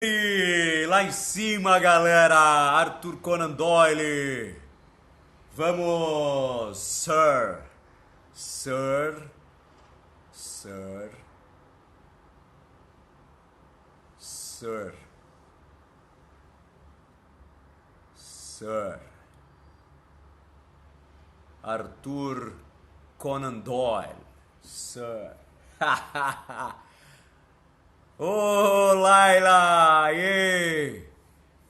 E lá em cima, galera, Arthur Conan Doyle. Vamos, Sir, Sir, Sir, Sir, Sir, Arthur Conan Doyle, Sir. Ô, Laila, e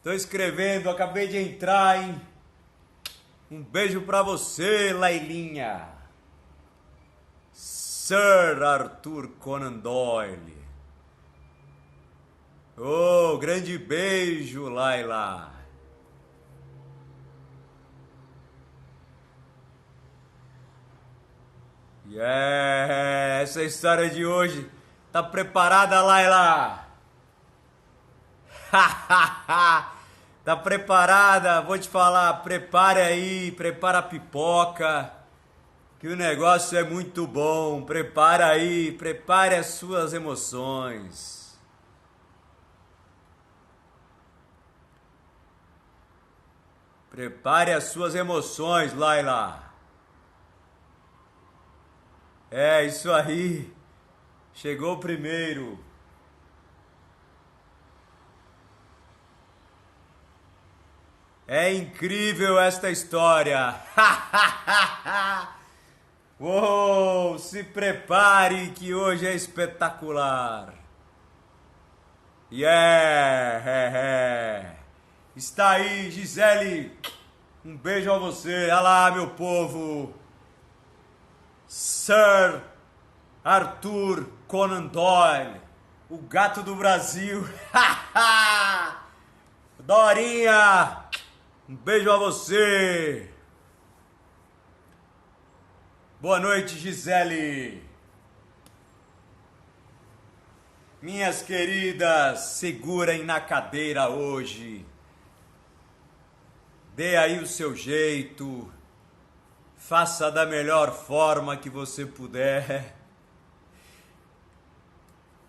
tô escrevendo, acabei de entrar, hein? Um beijo pra você, Lailinha. Sir Arthur Conan Doyle. Ô, grande beijo, Laila. Essa história de hoje. Tá preparada, Laila? Tá preparada? Vou te falar, prepare aí, prepara a pipoca, que o negócio é muito bom. Prepara aí, prepare as suas emoções. Prepare as suas emoções, Laila. É isso aí. Chegou o primeiro. É incrível esta história. Uou, se prepare que hoje é espetacular. Yeah! Está aí, Gisele. Um beijo a você. Olha lá, meu povo. Sir Arthur Conan Doyle, o gato do Brasil. Dorinha, um beijo a você. Boa noite, Gisele. Minhas queridas, segurem na cadeira hoje. Dê aí o seu jeito. Faça da melhor forma que você puder.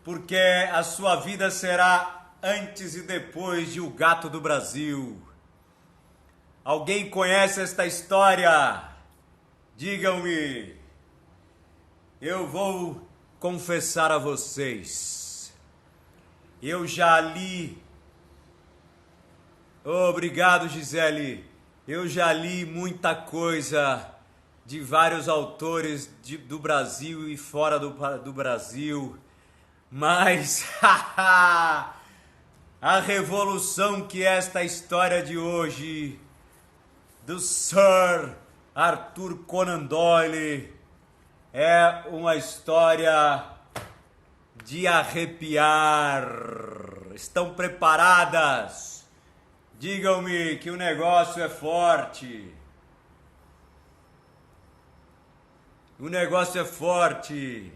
Porque a sua vida será antes e depois de O Gato do Brasil. Alguém conhece esta história? Digam-me. Eu vou confessar a vocês. Eu já li. Obrigado, Gisele. Eu já li muita coisa de vários autores do Brasil e fora do Brasil. Mas a revolução que esta história de hoje do Sir Arthur Conan Doyle é uma história de arrepiar. Estão preparadas? Digam-me que o negócio é forte. O negócio é forte.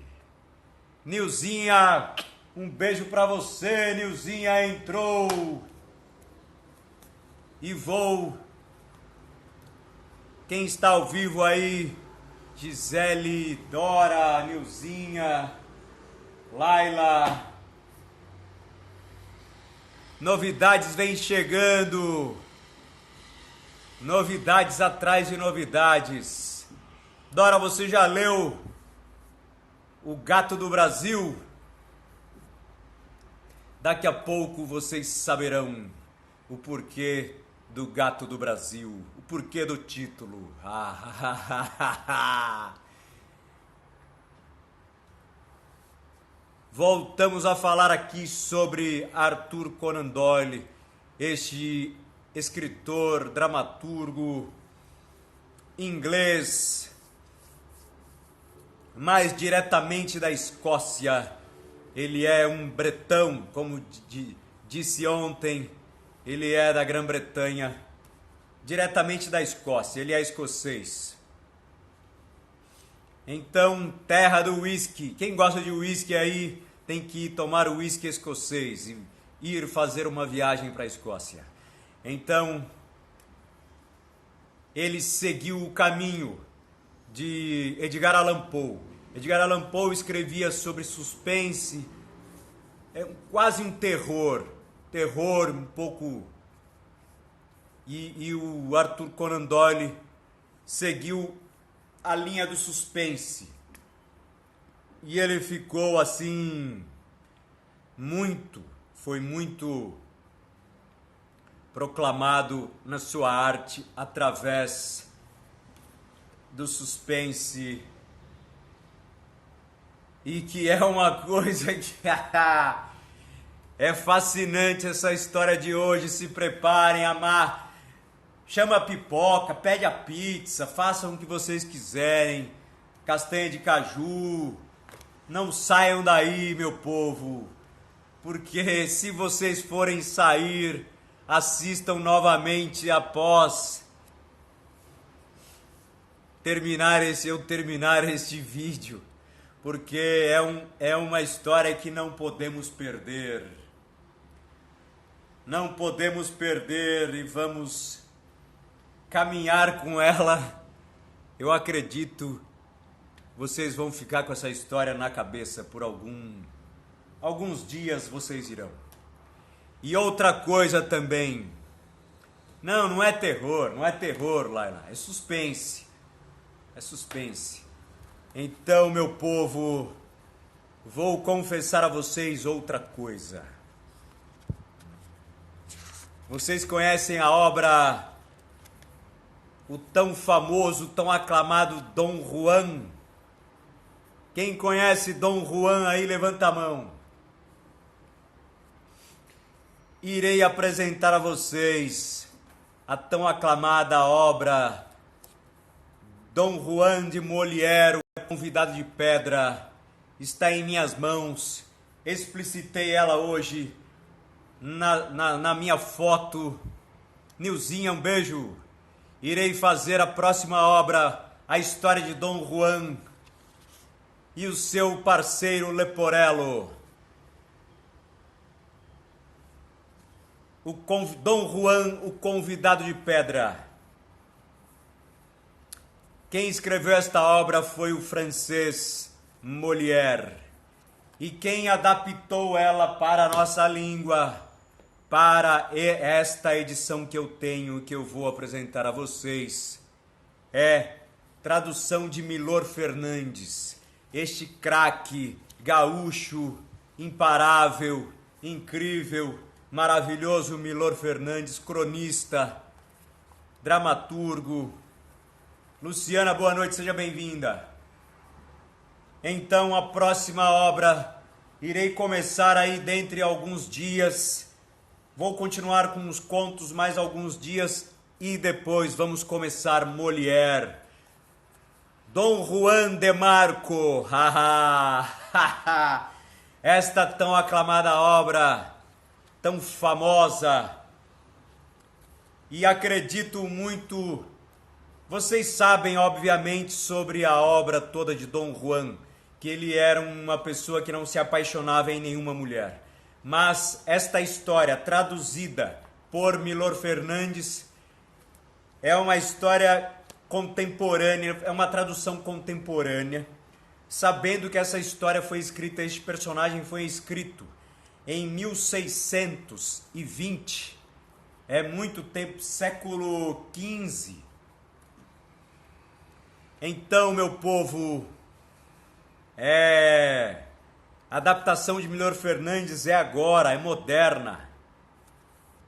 Nilzinha, um beijo pra você, Nilzinha entrou. E vou. Quem está ao vivo aí? Gisele, Dora, Nilzinha, Laila. Novidades vêm chegando. Novidades atrás de novidades. Dora, você já leu O Gato do Brasil? Daqui a pouco vocês saberão o porquê do Gato do Brasil, o porquê do título. Voltamos a falar aqui sobre Arthur Conan Doyle, este escritor, dramaturgo inglês, mais diretamente da Escócia. Ele é um bretão, como disse ontem, ele é da Grã-Bretanha, diretamente da Escócia, ele é escocês. Então, terra do whisky. Quem gosta de whisky aí tem que tomar o whisky escocês e ir fazer uma viagem para a Escócia. Então, ele seguiu o caminho de Edgar Allan Poe. Edgar Allan Poe escrevia sobre suspense, quase um terror. terror, um pouco... E o Arthur Conan Doyle seguiu a linha do suspense. E ele ficou assim, foi muito proclamado na sua arte através do suspense. E que é uma coisa que é fascinante essa história de hoje. Se preparem, amar. Chama a pipoca, pede a pizza, façam o que vocês quiserem. Castanha de caju. Não saiam daí, meu povo. Porque se vocês forem sair, assistam novamente após terminar este vídeo. Porque é uma história que não podemos perder. Não podemos perder e vamos caminhar com ela. Eu acredito, vocês vão ficar com essa história na cabeça por alguns dias, vocês irão. E outra coisa também. Não é terror, Laila, é suspense. É suspense. Então, meu povo, vou confessar a vocês outra coisa. Vocês conhecem a obra, o tão famoso, tão aclamado Dom Juan? Quem conhece Dom Juan aí, levanta a mão. Irei apresentar a vocês a tão aclamada obra Dom Juan de Molière, o Convidado de Pedra. Está em minhas mãos. Explicitei ela hoje na minha foto. Nilzinha, um beijo. Irei fazer a próxima obra, a história de Dom Juan e o seu parceiro Leporello. Dom Juan, o Convidado de Pedra. Quem escreveu esta obra foi o francês Molière. E quem adaptou ela para a nossa língua, para esta edição que eu tenho, que eu vou apresentar a vocês, é tradução de Milor Fernandes. Este craque gaúcho, imparável, incrível, maravilhoso Milor Fernandes, cronista, dramaturgo. Luciana, boa noite, seja bem-vinda. Então, a próxima obra irei começar aí dentre alguns dias. Vou continuar com os contos mais alguns dias e depois vamos começar Molière. Dom Juan de Marco. Esta tão aclamada obra, tão famosa. E acredito muito. Vocês sabem, obviamente, sobre a obra toda de Dom Juan, que ele era uma pessoa que não se apaixonava em nenhuma mulher. Mas esta história, traduzida por Milor Fernandes, é uma história contemporânea, é uma tradução contemporânea, sabendo que essa história foi escrita, este personagem foi escrito em 1620, é muito tempo, século XV. Então, meu povo, a adaptação de Milor Fernandes é agora, é moderna,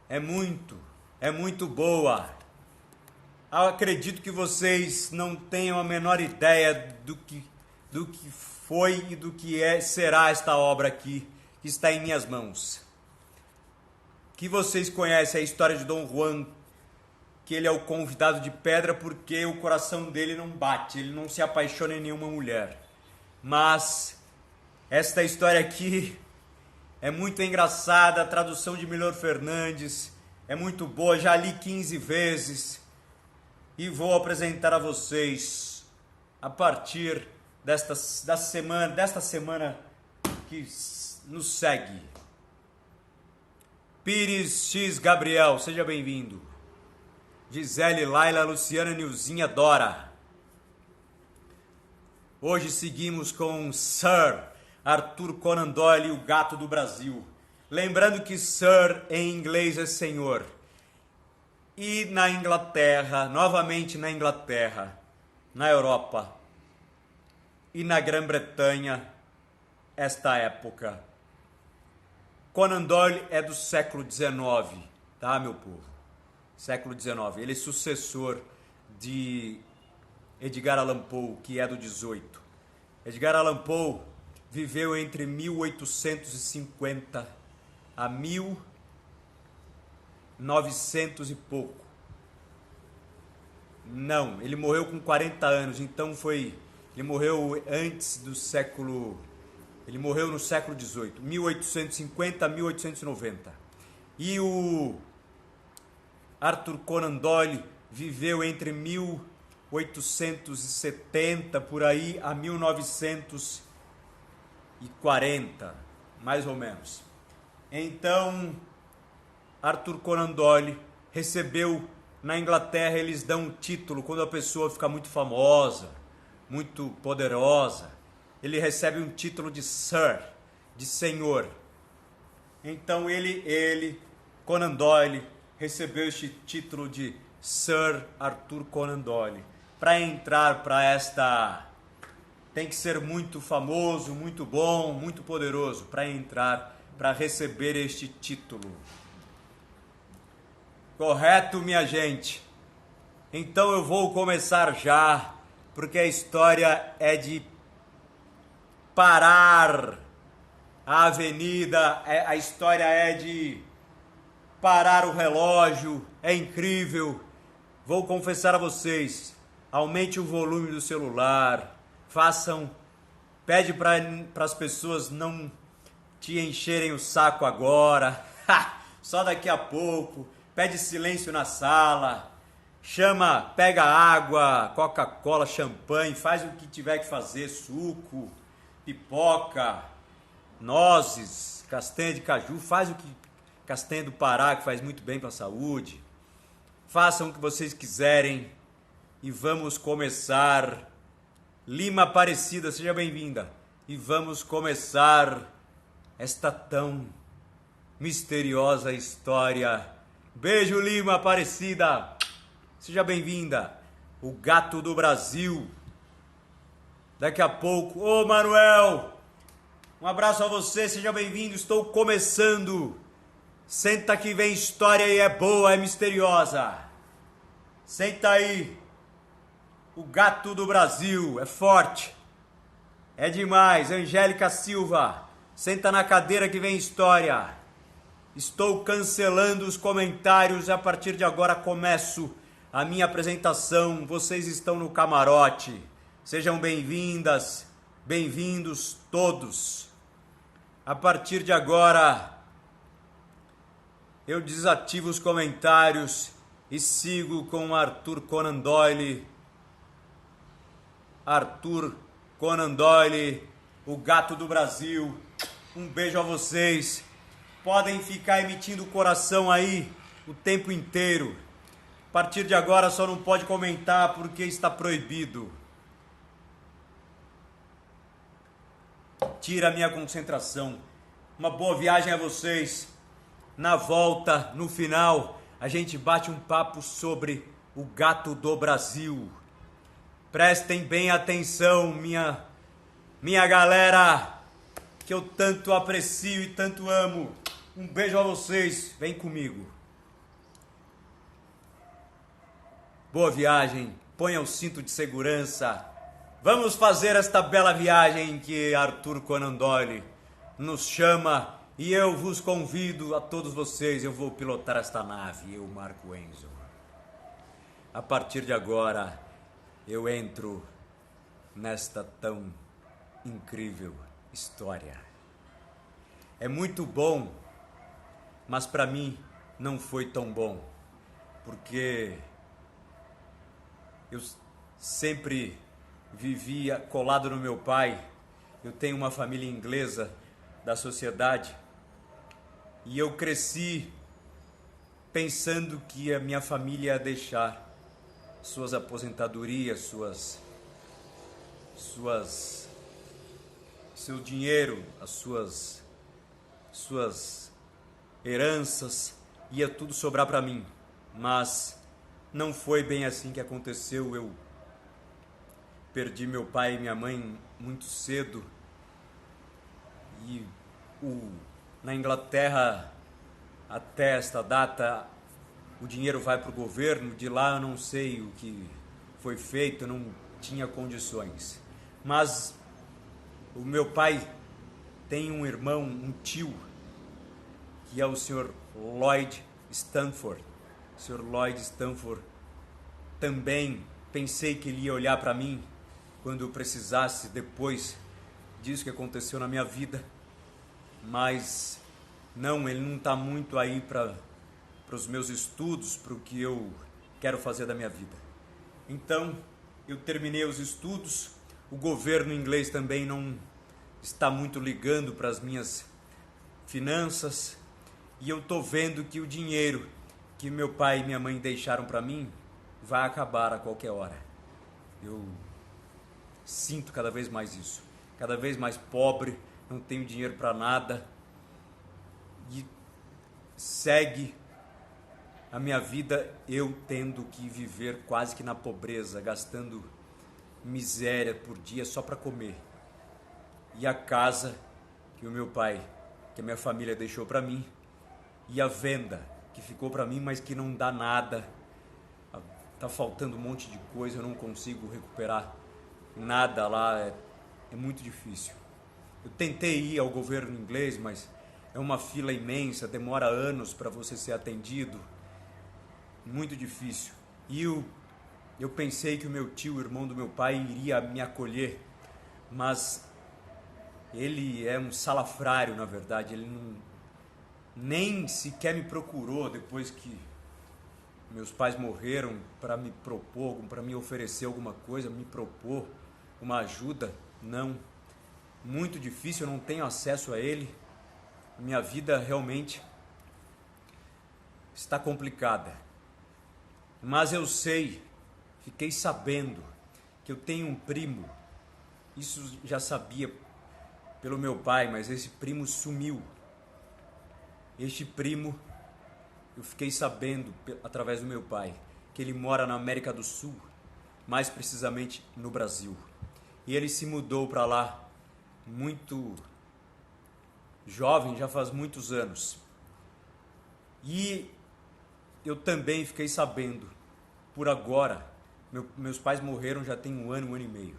é muito boa. Eu acredito que vocês não tenham a menor ideia do que foi e do que será esta obra aqui, que está em minhas mãos. Que vocês conhecem a história de Dom Juan, que ele é o convidado de pedra porque o coração dele não bate, ele não se apaixona em nenhuma mulher. Mas esta história aqui é muito engraçada, a tradução de Milor Fernandes é muito boa, já li 15 vezes e vou apresentar a vocês a partir desta semana que nos segue. Pires X Gabriel, seja bem-vindo. Gisele, Laila, Luciana, Nilzinha, Dora. Hoje seguimos com Sir Arthur Conan Doyle, o Gato do Brasil. Lembrando que Sir em inglês é senhor. E na Inglaterra, novamente na Inglaterra, na Europa e na Grã-Bretanha, esta época. Conan Doyle é do século XIX, tá, meu povo? Século XIX. Ele é sucessor de Edgar Allan Poe, que é do XVIII. Edgar Allan Poe viveu entre 1850 a 1900 e pouco. Não, ele morreu com 40 anos, então ele morreu antes do século... Ele morreu no século XVIII, 1850 a 1890. E o Arthur Conan Doyle viveu entre 1870 por aí a 1940, mais ou menos. Então, Arthur Conan Doyle recebeu, na Inglaterra eles dão um título quando a pessoa fica muito famosa, muito poderosa. Ele recebe um título de Sir, de senhor. Então Conan Doyle, recebeu este título de Sir Arthur Conan Doyle. Para entrar para esta... Tem que ser muito famoso, muito bom, muito poderoso para entrar, para receber este título. Correto, minha gente? Então eu vou começar já, porque a história é de parar a avenida, a história é de parar o relógio, é incrível. Vou confessar a vocês, aumente o volume do celular, pede para as pessoas não te encherem o saco agora, só daqui a pouco, pede silêncio na sala, pega água, Coca-Cola, champanhe, faz o que tiver que fazer, suco, pipoca, nozes, castanha de caju, faz o que castanha do Pará, que faz muito bem para a saúde. Façam o que vocês quiserem e vamos começar. Lima Aparecida, seja bem-vinda. E vamos começar esta tão misteriosa história. Beijo, Lima Aparecida. Seja bem-vinda. O gato do Brasil. Daqui a pouco. Ô, Manuel, um abraço a você, seja bem-vindo. Estou começando. Senta que vem história e é boa, é misteriosa. Senta aí. O gato do Brasil é forte. É demais. Angélica Silva, senta na cadeira que vem história. Estou cancelando os comentários e a partir de agora começo a minha apresentação. Vocês estão no camarote. Sejam bem-vindas, bem-vindos todos. A partir de agora, eu desativo os comentários e sigo com Arthur Conan Doyle. Arthur Conan Doyle, o gato do Brasil. Um beijo a vocês. Podem ficar emitindo o coração aí o tempo inteiro. A partir de agora só não pode comentar porque está proibido. Tira a minha concentração. Uma boa viagem a vocês. Na volta, no final, a gente bate um papo sobre o gato do Brasil. Prestem bem atenção, minha galera, que eu tanto aprecio e tanto amo. Um beijo a vocês, vem comigo. Boa viagem, ponha o cinto de segurança. Vamos fazer esta bela viagem que Arthur Conan Doyle nos chama e eu vos convido a todos vocês. Eu vou pilotar esta nave, eu, Marco Enzo. A partir de agora, eu entro nesta tão incrível história. É muito bom, mas para mim não foi tão bom, porque eu sempre vivia colado no meu pai. Eu tenho uma família inglesa da sociedade e eu cresci pensando que a minha família ia deixar suas aposentadorias, seu dinheiro, as suas heranças, ia tudo sobrar para mim. Mas não foi bem assim que aconteceu. Eu perdi meu pai e minha mãe muito cedo e na Inglaterra, até esta data, o dinheiro vai para o governo. De lá eu não sei o que foi feito, eu não tinha condições. Mas o meu pai tem um irmão, um tio, que é o Sr. Lloyd Stanford. O Sr. Lloyd Stanford também pensei que ele ia olhar para mim quando eu precisasse, depois disso que aconteceu na minha vida. Mas não, ele não está muito aí para os meus estudos, para o que eu quero fazer da minha vida. Então, eu terminei os estudos, o governo inglês também não está muito ligando para as minhas finanças, e eu estou vendo que o dinheiro que meu pai e minha mãe deixaram para mim vai acabar a qualquer hora. Eu sinto cada vez mais isso, cada vez mais pobre, não tenho dinheiro para nada, e segue a minha vida eu tendo que viver quase que na pobreza, gastando miséria por dia só para comer. E a casa que o meu pai, que a minha família deixou para mim, e a venda que ficou para mim, mas que não dá nada. Tá faltando um monte de coisa, eu não consigo recuperar nada lá, é muito difícil. Eu tentei ir ao governo inglês, mas é uma fila imensa, demora anos para você ser atendido, muito difícil. E eu pensei que o meu tio, o irmão do meu pai, iria me acolher, mas ele é um salafrário, na verdade. Ele nem sequer me procurou depois que meus pais morreram para me propor, para me oferecer alguma coisa, me propor uma ajuda. Não, muito difícil, eu não tenho acesso a ele. Minha vida realmente está complicada. Mas eu sei, fiquei sabendo que eu tenho um primo. Isso já sabia pelo meu pai, mas esse primo sumiu. Este primo, eu fiquei sabendo através do meu pai, que ele mora na América do Sul, mais precisamente no Brasil. E ele se mudou para lá muito jovem, já faz muitos anos. E eu também fiquei sabendo, por agora, meus pais morreram já tem um ano e meio.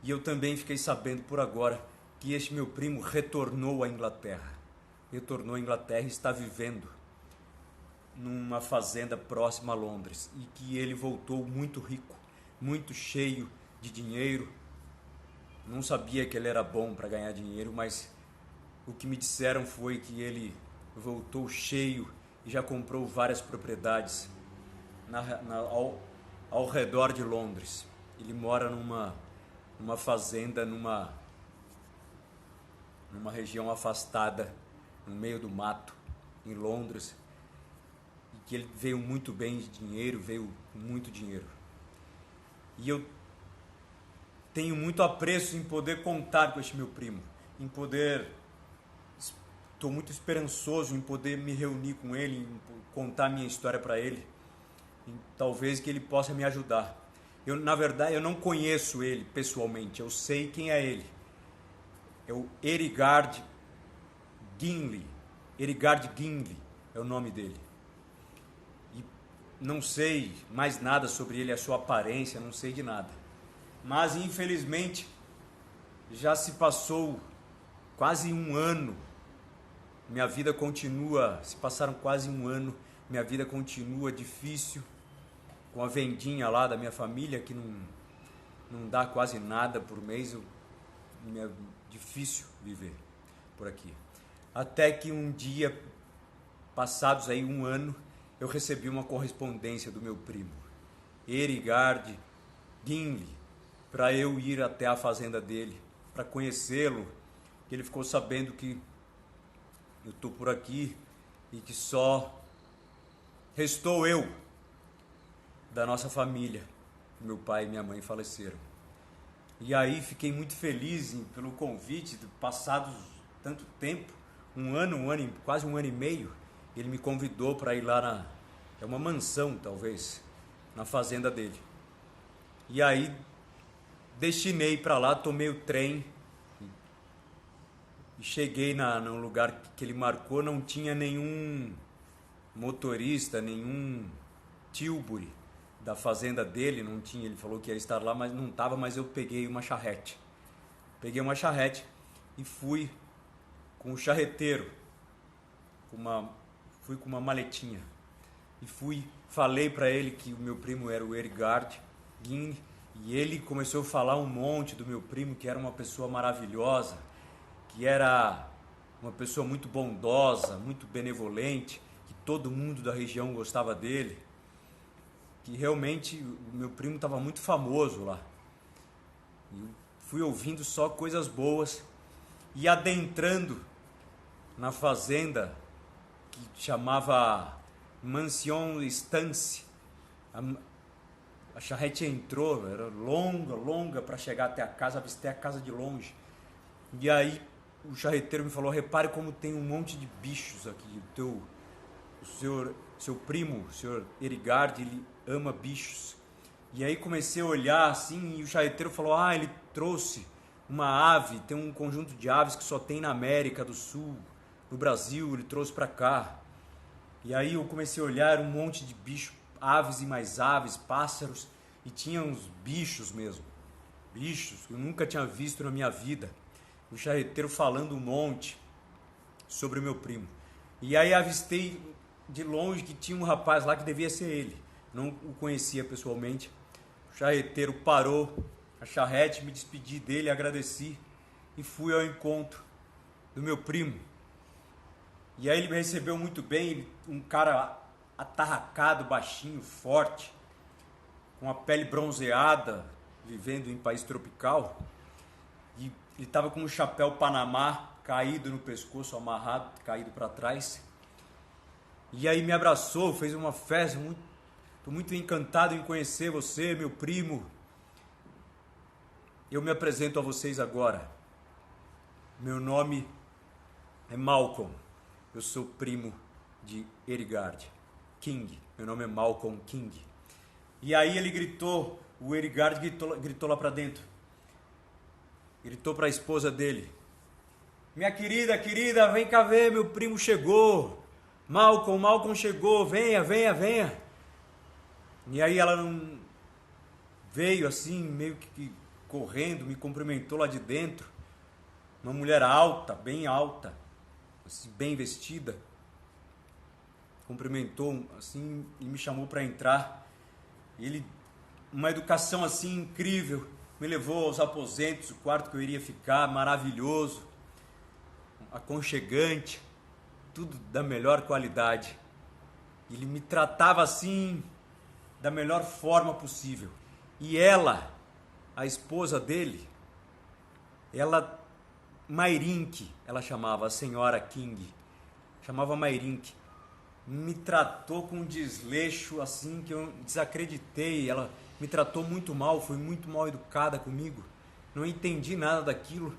E eu também fiquei sabendo por agora que este meu primo retornou à Inglaterra. Retornou à Inglaterra e está vivendo numa fazenda próxima a Londres. E que ele voltou muito rico, muito cheio de dinheiro. Não sabia que ele era bom para ganhar dinheiro, mas o que me disseram foi que ele voltou cheio e já comprou várias propriedades ao redor de Londres. Ele mora numa fazenda, numa região afastada, no meio do mato, em Londres, e que ele veio muito bem de dinheiro, veio com muito dinheiro. E eu tenho muito apreço em poder contar com este meu primo, estou muito esperançoso em poder me reunir com ele, em contar minha história para ele, e talvez que ele possa me ajudar. Na verdade, eu não conheço ele pessoalmente, eu sei quem é ele. É o Erigard Ginley. Erigard Ginley é o nome dele. E não sei mais nada sobre ele, a sua aparência, não sei de nada. Mas, infelizmente, já se passou quase um ano. Minha vida continua, se passaram quase um ano, minha vida continua difícil, com a vendinha lá da minha família, que não dá quase nada por mês. É difícil viver por aqui. Até que um dia, passados aí um ano, eu recebi uma correspondência do meu primo, Erigard Ginley, para eu ir até a fazenda dele, para conhecê-lo. Ele ficou sabendo que eu estou por aqui e que só restou eu da nossa família. Meu pai e minha mãe faleceram. E aí fiquei muito feliz pelo convite, passados tanto tempo, quase um ano e meio, Ele me convidou para ir lá é uma mansão, talvez, na fazenda dele. E aí destinei para lá, tomei o trem e cheguei no lugar que ele marcou, não tinha nenhum motorista, nenhum tilbury da fazenda dele, não tinha, ele falou que ia estar lá, mas não estava, mas eu peguei uma charrete. Peguei uma charrete e fui com o charreteiro, fui com uma maletinha e falei para ele que o meu primo era o Erigard Ging, e ele começou a falar um monte do meu primo, que era uma pessoa maravilhosa, que era uma pessoa muito bondosa, muito benevolente, que todo mundo da região gostava dele, que realmente o meu primo estava muito famoso lá. E eu fui ouvindo só coisas boas e adentrando na fazenda que chamava Mansion Estance. A charrete entrou, era longa para chegar até a casa, avistei a casa de longe. E aí o charreteiro me falou: repare como tem um monte de bichos aqui. Seu primo, o senhor Erigard, ele ama bichos. E aí comecei a olhar assim, e o charreteiro falou: ah, ele trouxe uma ave, tem um conjunto de aves que só tem na América do Sul, no Brasil, ele trouxe para cá. E aí eu comecei a olhar um monte de bicho, aves e mais aves, pássaros, e tinha uns bichos mesmo, bichos que eu nunca tinha visto na minha vida. O charreteiro falando um monte sobre o meu primo. E aí avistei de longe que tinha um rapaz lá que devia ser ele. Não o conhecia pessoalmente. O charreteiro parou a charrete, me despedi dele, agradeci e fui ao encontro do meu primo. E aí ele me recebeu muito bem, um cara atarracado, baixinho, forte, com a pele bronzeada, vivendo em país tropical. E ele estava com um chapéu Panamá caído no pescoço, amarrado, caído para trás. E aí me abraçou, fez uma festa. Estou muito encantado em conhecer você, meu primo. Eu me apresento a vocês agora. Meu nome é Malcolm. Eu sou primo de Erigard King. Meu nome é Malcolm King. E aí ele gritou, o Erigard gritou lá para dentro. Gritou para a esposa dele: minha querida, vem cá ver, meu primo chegou. Malcolm chegou, venha. E aí ela não veio assim, meio que correndo, me cumprimentou lá de dentro. Uma mulher alta, bem alta, assim, bem vestida. Cumprimentou assim e me chamou para entrar. Ele, uma educação assim incrível, me levou aos aposentos, o quarto que eu iria ficar, maravilhoso, aconchegante, tudo da melhor qualidade. Ele me tratava assim, da melhor forma possível. E ela, a esposa dele, Mairink, ela chamava, a senhora King, chamava Mairink, me tratou com um desleixo assim que eu desacreditei. Ela me tratou muito mal, foi muito mal educada comigo, não entendi nada daquilo.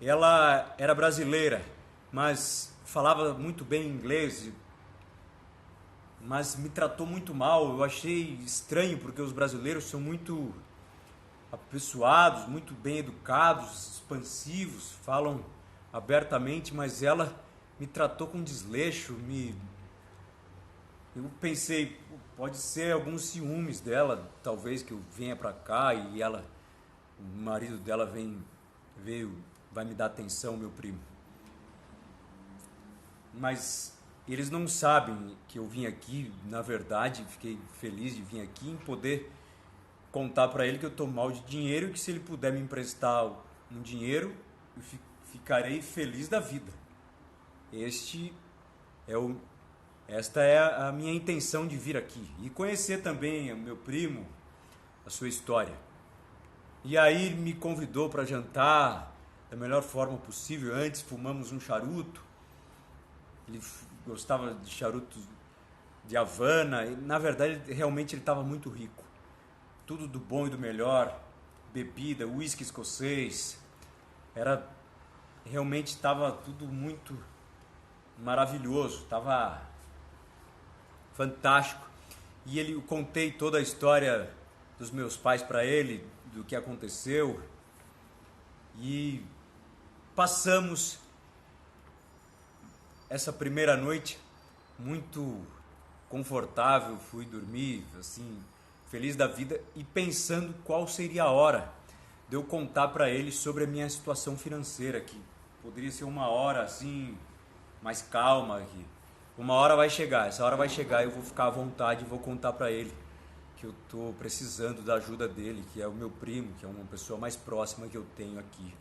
Ela era brasileira, mas falava muito bem inglês, mas me tratou muito mal. Eu achei estranho, porque os brasileiros são muito apessoados, muito bem educados, expansivos, falam abertamente, mas ela me tratou com desleixo. Eu pensei, pode ser alguns ciúmes dela, talvez, que eu venha pra cá e o marido dela vai me dar atenção, meu primo. Mas eles não sabem que eu vim aqui. Na verdade, fiquei feliz de vir aqui em poder contar para ele que eu estou mal de dinheiro e que se ele puder me emprestar um dinheiro, eu ficarei feliz da vida. Esta é a minha intenção de vir aqui e conhecer também o meu primo, a sua história. E aí ele me convidou para jantar da melhor forma possível. Antes fumamos um charuto. Ele gostava de charutos de Havana. E, na verdade, realmente ele estava muito rico. Tudo do bom e do melhor. Bebida, uísque escocês. Realmente estava tudo muito maravilhoso, tava fantástico. E eu contei toda a história dos meus pais para ele, do que aconteceu, e passamos essa primeira noite muito confortável. Fui dormir assim, feliz da vida e pensando qual seria a hora de eu contar para ele sobre a minha situação financeira, que poderia ser uma hora assim mais calma, que uma hora vai chegar, essa hora vai chegar e eu vou ficar à vontade e vou contar para ele que eu tô precisando da ajuda dele, que é o meu primo, que é uma pessoa mais próxima que eu tenho aqui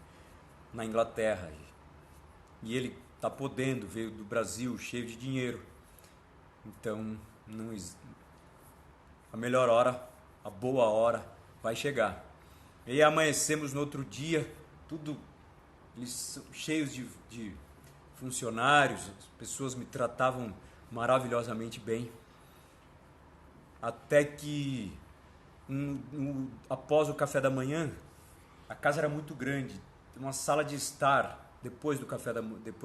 na Inglaterra. E ele tá podendo, veio do Brasil cheio de dinheiro. Então, não, a melhor hora, a boa hora vai chegar. E aí amanhecemos no outro dia, tudo eles cheios de funcionários, as pessoas me tratavam maravilhosamente bem. Até que, após o café da manhã, a casa era muito grande, uma sala de estar, depois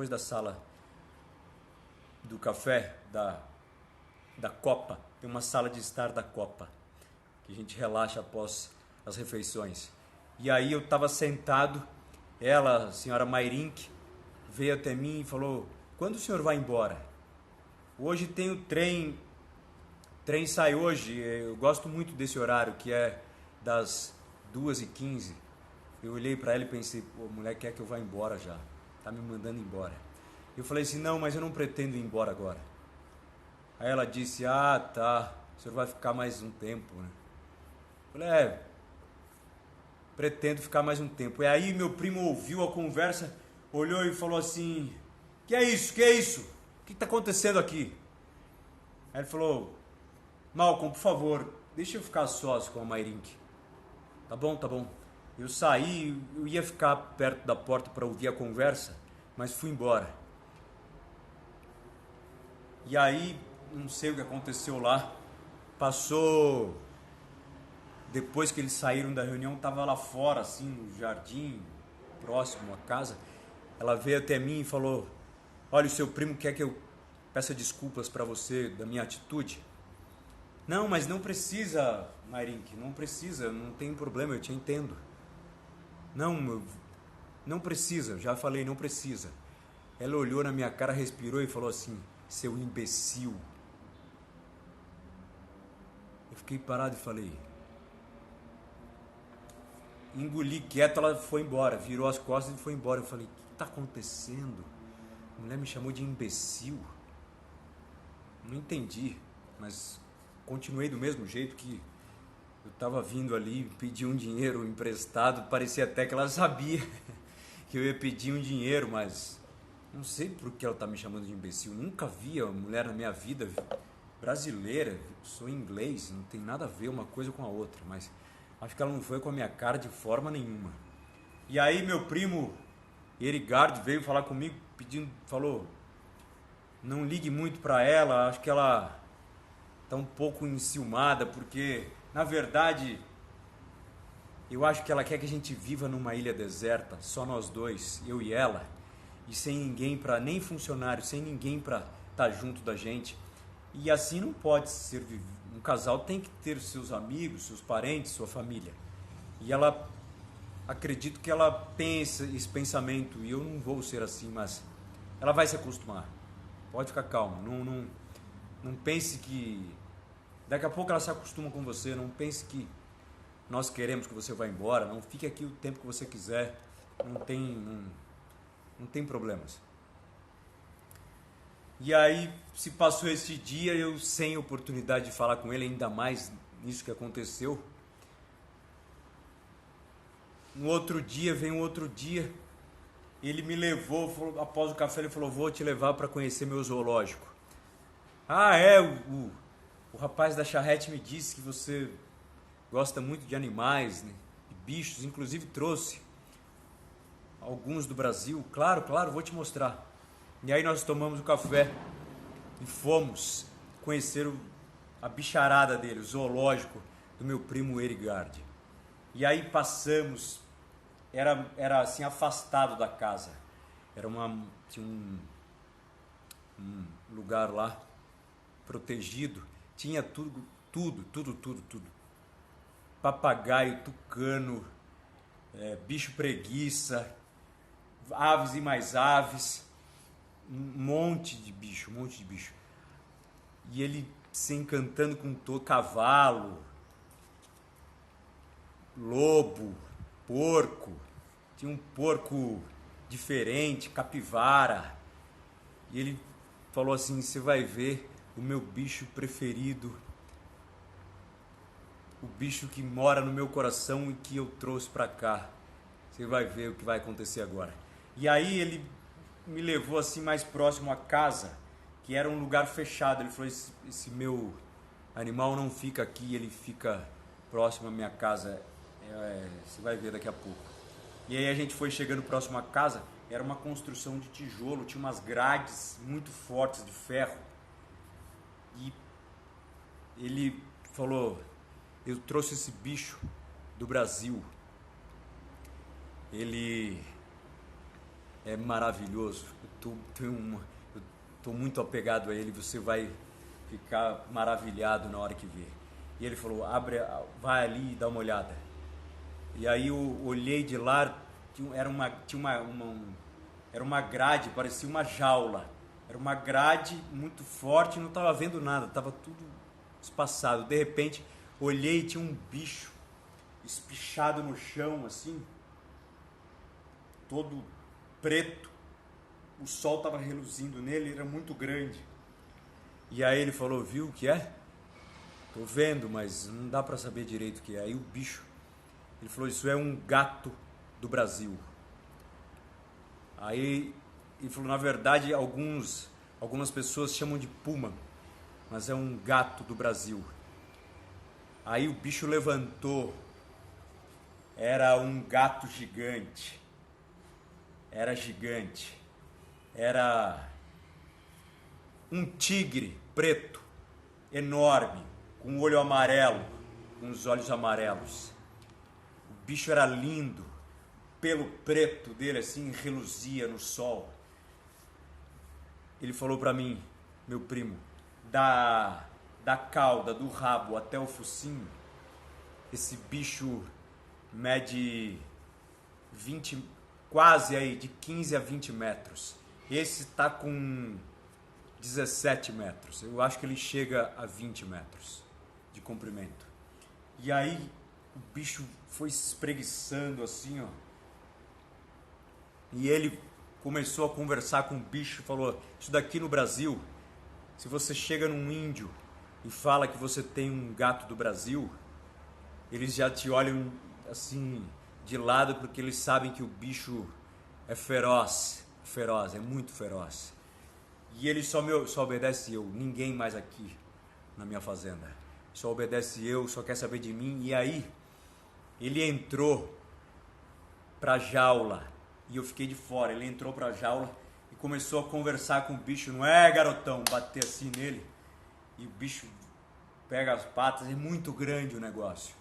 da sala do café, da Copa, tem uma sala de estar da Copa, que a gente relaxa após as refeições. E aí eu estava sentado, ela, a senhora Mairink, veio até mim e falou: quando o senhor vai embora? Hoje tem o trem sai hoje, eu gosto muito desse horário, que é das 2h15. Eu olhei para ela e pensei: pô, a mulher quer que eu vá embora já, tá me mandando embora. Eu falei assim: não, mas eu não pretendo ir embora agora. Aí ela disse: ah, tá, o senhor vai ficar mais um tempo, né? Eu falei: pretendo ficar mais um tempo. E aí meu primo ouviu a conversa, olhou e falou assim: que é isso? Que é isso? O que está acontecendo aqui? Aí ele falou: Malcolm, por favor, deixa eu ficar sós com a Mairink. Tá bom, tá bom. Eu saí, eu ia ficar perto da porta para ouvir a conversa, mas fui embora. E aí, não sei o que aconteceu lá, passou... Depois que eles saíram da reunião, tava lá fora, assim, no jardim, próximo à casa. Ela veio até mim e falou: olha, o seu primo quer que eu peça desculpas para você da minha atitude. Não, mas não precisa, Mairink, não precisa, não tem problema, eu te entendo. Não precisa, já falei, não precisa. Ela olhou na minha cara, respirou e falou assim: seu imbecil. Eu fiquei parado e falei... Engoli quieto, ela foi embora, virou as costas e foi embora. Eu falei: o que está acontecendo? A mulher me chamou de imbecil. Não entendi, mas continuei do mesmo jeito que eu estava vindo ali, pedi um dinheiro emprestado, parecia até que ela sabia que eu ia pedir um dinheiro, mas não sei por que ela está me chamando de imbecil. Nunca vi uma mulher na minha vida, brasileira, sou inglês, não tem nada a ver uma coisa com a outra, mas... acho que ela não foi com a minha cara de forma nenhuma. E aí meu primo Erigard veio falar comigo, falou: não ligue muito para ela, acho que ela tá um pouco enciumada, porque na verdade eu acho que ela quer que a gente viva numa ilha deserta, só nós dois, eu e ela, e sem ninguém para, nem funcionário, sem ninguém para estar junto da gente. E assim não pode ser vivido. Um casal tem que ter seus amigos, seus parentes, sua família. E ela, acredito que ela tem esse pensamento, e eu não vou ser assim, mas ela vai se acostumar. Pode ficar calma, não pense que... daqui a pouco ela se acostuma com você, não pense que nós queremos que você vá embora, não, fique aqui o tempo que você quiser, não tem problemas. E aí se passou esse dia, eu sem oportunidade de falar com ele, ainda mais nisso que aconteceu. No outro dia, vem um outro dia, ele me levou, falou, após o café ele falou: vou te levar para conhecer meu zoológico. Ah, o rapaz da charrete me disse que você gosta muito de animais, né, de bichos, inclusive trouxe alguns do Brasil. Claro, vou te mostrar. E aí nós tomamos o café e fomos conhecer a bicharada dele, o zoológico do meu primo Erigard. E aí passamos, era assim afastado da casa. Tinha lugar lá, protegido. Tinha tudo. Papagaio, tucano, bicho preguiça, aves e mais aves, um monte de bicho. E ele se encantando com todo, cavalo, lobo, porco. Tinha um porco diferente, capivara. E ele falou assim: você vai ver o meu bicho preferido, o bicho que mora no meu coração e que eu trouxe pra cá. Você vai ver o que vai acontecer agora. E aí ele me levou assim mais próximo à casa, que era um lugar fechado. Ele falou: esse meu animal não fica aqui, ele fica próximo à minha casa. Você vai ver daqui a pouco. E aí a gente foi chegando próximo à casa. Era uma construção de tijolo, tinha umas grades muito fortes de ferro. E ele falou: eu trouxe esse bicho do Brasil. Ele é maravilhoso. Eu tô muito apegado a ele. Você vai ficar maravilhado na hora que ver. E ele falou: vai ali e dá uma olhada. E aí eu olhei de lá. Era uma grade, parecia uma jaula. Era uma grade muito forte, não estava vendo nada, estava tudo espaçado. De repente, olhei e tinha um bicho espichado no chão, assim, todo preto. O sol estava reluzindo nele, era muito grande. E aí ele falou: viu o que é? Tô vendo, mas não dá para saber direito o que é. Aí o bicho, ele falou: isso é um gato do Brasil. Aí ele falou: na verdade algumas pessoas chamam de puma, mas é um gato do Brasil. Aí o bicho levantou. Era um gato gigante. Era um tigre preto, enorme, com um olho amarelo, com os olhos amarelos. O bicho era lindo, o pelo preto dele assim reluzia no sol. Ele falou pra mim: meu primo, da cauda, do rabo até o focinho, esse bicho mede 20, quase aí, de 15 a 20 metros. Esse tá com 17 metros. Eu acho que ele chega a 20 metros de comprimento. E aí o bicho foi se espreguiçando assim, ó. E ele começou a conversar com o bicho e falou: isso daqui no Brasil, se você chega num índio e fala que você tem um gato do Brasil, eles já te olham assim de lado, porque eles sabem que o bicho é feroz, é muito feroz. E ele só obedece eu, ninguém mais aqui na minha fazenda. Só obedece eu, só quer saber de mim. E aí ele entrou pra jaula e eu fiquei de fora. Ele entrou pra jaula e começou a conversar com o bicho. Não é, garotão? Bater assim nele. E o bicho pega as patas, é muito grande o negócio.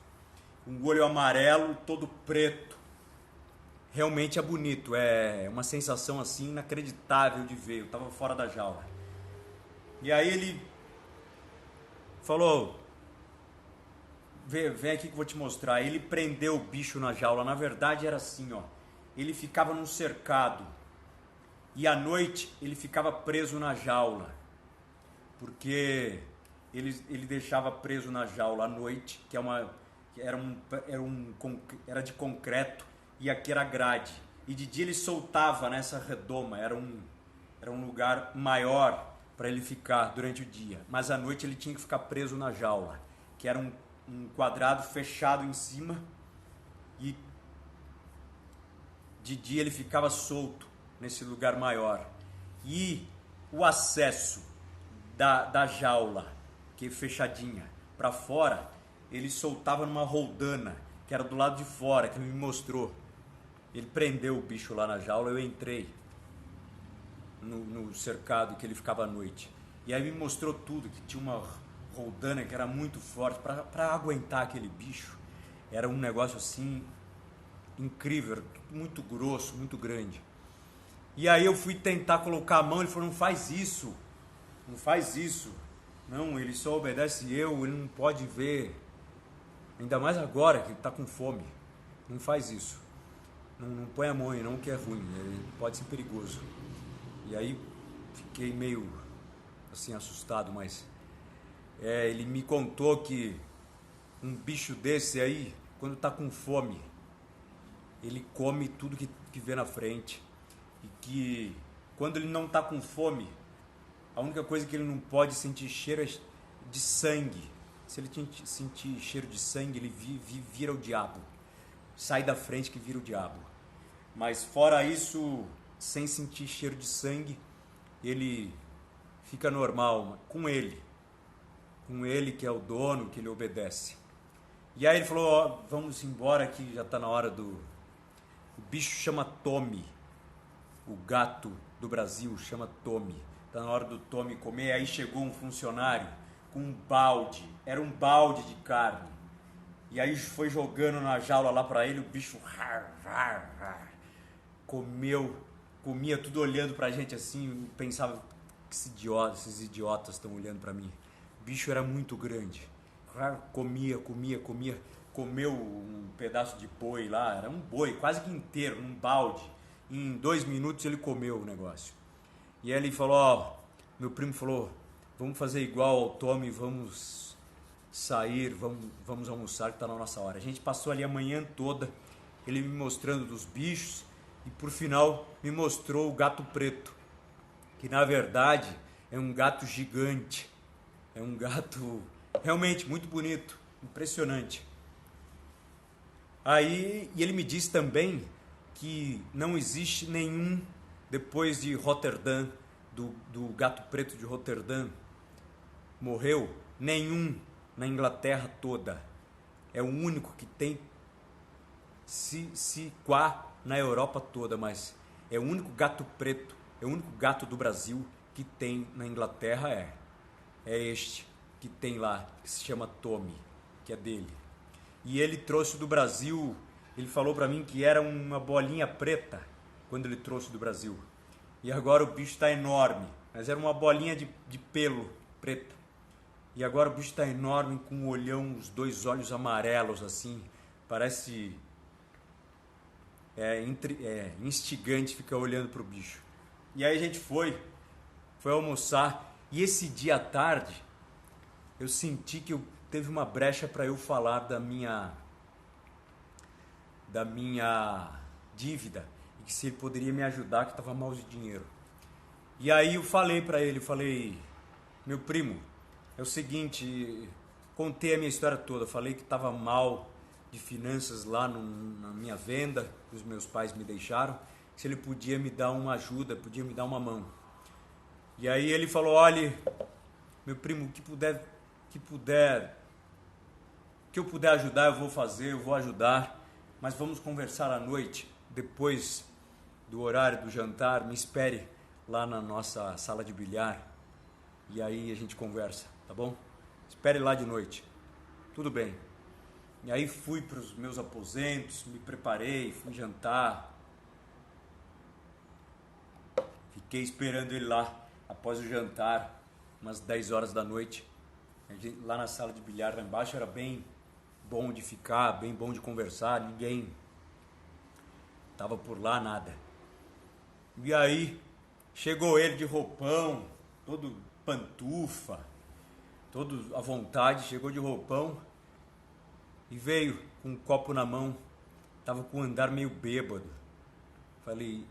Um olho amarelo, todo preto. Realmente é bonito, é uma sensação assim inacreditável de ver. Eu tava fora da jaula. E aí ele falou: vem aqui que eu vou te mostrar. Ele prendeu o bicho na jaula. Na verdade era assim, ó. Ele ficava num cercado. E à noite ele ficava preso na jaula. Porque ele deixava preso na jaula à noite, que era de concreto, e aqui era grade. E de dia ele soltava nessa redoma, era um lugar maior para ele ficar durante o dia. Mas à noite ele tinha que ficar preso na jaula, que era um quadrado fechado em cima, e de dia ele ficava solto nesse lugar maior. E o acesso da jaula, que é fechadinha, para fora, ele soltava numa roldana, que era do lado de fora, que ele me mostrou. Ele prendeu o bicho lá na jaula, eu entrei no cercado que ele ficava à noite. E aí me mostrou tudo, que tinha uma roldana que era muito forte para aguentar aquele bicho. Era um negócio assim incrível, muito grosso, muito grande. E aí eu fui tentar colocar a mão, ele falou: não faz isso, não faz isso. Não, ele só obedece eu, ele não pode ver. Ainda mais agora que ele está com fome. Não faz isso. Não põe a mão aí não, que é ruim, pode ser perigoso. E aí fiquei meio assim assustado, mas ele me contou que um bicho desse aí, quando está com fome, ele come tudo que vê na frente. E que quando ele não está com fome, a única coisa que ele não pode sentir cheiro é de sangue. Se ele sentir cheiro de sangue, ele vira o diabo. Sai da frente que vira o diabo. Mas fora isso, sem sentir cheiro de sangue, ele fica normal com ele. Com ele que é o dono, que ele obedece. E aí ele falou, ó, vamos embora que já está na hora do... O bicho chama Tommy. O gato do Brasil chama Tommy. Está na hora do Tommy comer. Aí chegou um funcionário com um balde. Era um balde de carne. E aí foi jogando na jaula lá para ele. O bicho comia tudo olhando pra gente assim. Pensava que esses idiotas estão olhando para mim. O bicho era muito grande. Comia. Comeu um pedaço de boi lá. Era um boi quase que inteiro, num balde. Em 2 minutos ele comeu o negócio. E aí ele falou, ó, meu primo falou, vamos fazer igual ao Tommy, vamos sair, vamos almoçar que tá na nossa hora. A gente passou ali a manhã toda, ele me mostrando dos bichos e por final me mostrou o gato preto, que na verdade é um gato gigante, é um gato realmente muito bonito, impressionante. Aí, e ele me disse também que não existe nenhum, depois de Roterdã, do gato preto de Roterdã, morreu, nenhum na Inglaterra toda. É o único que tem, se quá na Europa toda, mas é o único gato preto, é o único gato do Brasil que tem na Inglaterra, é este que tem lá, que se chama Tommy, que é dele. E ele trouxe do Brasil, ele falou pra mim que era uma bolinha preta quando ele trouxe do Brasil. E agora o bicho está enorme, mas era uma bolinha de pelo preta. E agora o bicho está enorme com um olhão, os 2 olhos amarelos assim, parece instigante ficar olhando pro bicho. E aí a gente foi almoçar e esse dia à tarde eu senti que teve uma brecha para eu falar da minha dívida e que se ele poderia me ajudar, que estava mal de dinheiro. E aí eu falei para ele, meu primo, é o seguinte, contei a minha história toda, falei que estava mal de finanças lá na minha venda, que os meus pais me deixaram, se ele podia me dar uma ajuda, podia me dar uma mão. E aí ele falou, olha, meu primo, o que eu puder ajudar, eu vou fazer, eu vou ajudar, mas vamos conversar à noite, depois do horário do jantar, me espere lá na nossa sala de bilhar, e aí a gente conversa, tá bom? Espere lá de noite, tudo bem. E aí fui para os meus aposentos, me preparei, fui jantar, fiquei esperando ele lá, após o jantar, umas 10 horas da noite, lá na sala de bilhar lá embaixo era bem bom de ficar, bem bom de conversar, ninguém tava por lá, nada. E aí chegou ele de roupão, todo pantufa, todo à vontade, chegou de roupão e veio com um copo na mão, tava com um andar meio bêbado. Falei,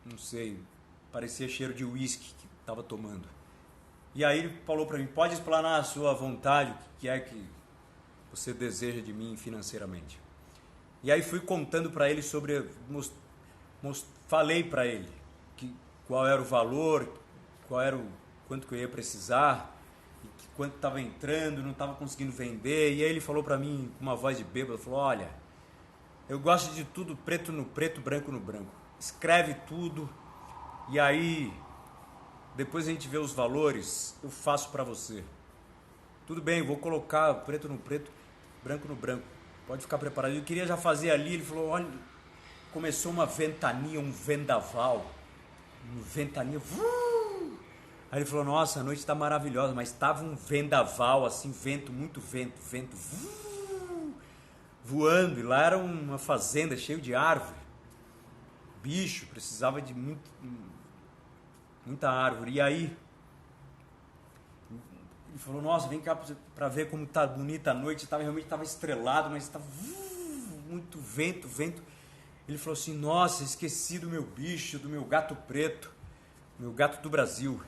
não sei, parecia cheiro de uísque que tava tomando. E aí ele falou para mim, pode explanar a sua vontade, o que é que você deseja de mim financeiramente. E aí fui contando para ele sobre, falei para ele qual era o valor, quanto que eu ia precisar, quanto estava entrando, não estava conseguindo vender. E aí ele falou para mim com uma voz de bêbado, falou, olha, eu gosto de tudo preto no preto, branco no branco. Escreve tudo e aí depois a gente vê os valores, eu faço para você. Tudo bem, vou colocar preto no preto, branco no branco. Pode ficar preparado. Eu queria já fazer ali, ele falou, olha, começou uma ventania, um vendaval. Ventania, Aí ele falou, nossa, a noite tá maravilhosa, mas tava um vendaval, assim, vento, muito vento, vento voando, e lá era uma fazenda cheia de árvore. Bicho, precisava de muita árvore. E aí, ele falou, nossa, vem cá pra ver como tá bonita a noite. Realmente tava estrelado, mas tava muito vento, vento. Ele falou assim, nossa, esqueci do meu bicho, do meu gato preto, meu gato do Brasil.